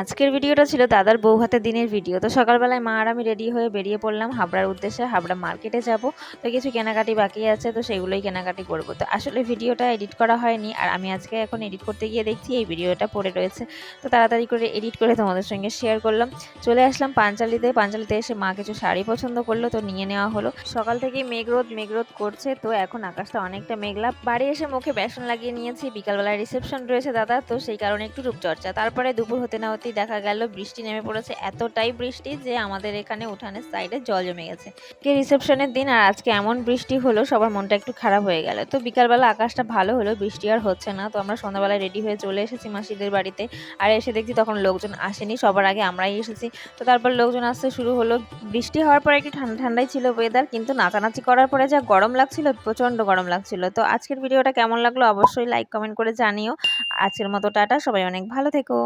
আজকের ভিডিওটা ছিল দাদার বউ ভাতের দিনের ভিডিও। তো সকালবেলায় মা আর আমি রেডি হয়ে বেরিয়ে পড়লাম হাবড়ার উদ্দেশ্যে। হাবড়া মার্কেটে যাব। তো কিছু কেনাকাটি বাকি আছে, তো সেগুলোই কেনাকাটি করব। তো আসলে ভিডিওটা এডিট করা হয়নি, আর আমি আজকে এখন এডিট করতে গিয়ে দেখছি এই ভিডিওটা পড়ে রয়েছে। তো তাড়াতাড়ি করে এডিট করে তোমাদের সঙ্গে শেয়ার করলাম। চলে আসলাম পাঞ্চালিতে এসে মা কিছু শাড়ি পছন্দ করলো, তো নিয়ে নেওয়া হলো। সকাল থেকেই মেঘরোদ করছে, তো এখন আকাশটা অনেকটা মেঘলা। বাড়ি এসে মুখে বেসন লাগিয়ে নিয়েছি, বিকালবেলায় রিসেপশন রয়েছে দাদা, তো সেই কারণে একটু রূপচর্চা। তারপরে দুপুর হতে না হতেই দেখা গেল বৃষ্টি নেমে পড়েছে, এতটাই বৃষ্টি যে আমাদের এখানে উঠানের সাইডে জল জমে গেছে। রিসেপশনের দিন আর আজকে এমন বৃষ্টি হলো, সবার মনটা একটু খারাপ হয়ে গেল। তো বিকালবেলা আকাশটা ভালো হলো, বৃষ্টি আর হচ্ছে না। তো আমরা সন্ধ্যাবেলায় রেডি হয়ে চলে এসেছি মাসিদের বাড়িতে। আর এসে দেখছি তখন লোকজন আসেনি, সবার আগে আমরাই এসেছি। তো তারপর লোকজন আসতে শুরু হলো। বৃষ্টি হওয়ার পরে একটু ঠান্ডা ঠান্ডাই ছিল ওয়েদার, কিন্তু নাচানাচি করার পরে যা গরম লাগছিল, প্রচন্ড গরম লাগছিল। তো আজকের ভিডিওটা কেমন লাগলো অবশ্যই লাইক কমেন্ট করে জানিও। আজকের মতো টাটা, সবাই অনেক ভালো থেকো।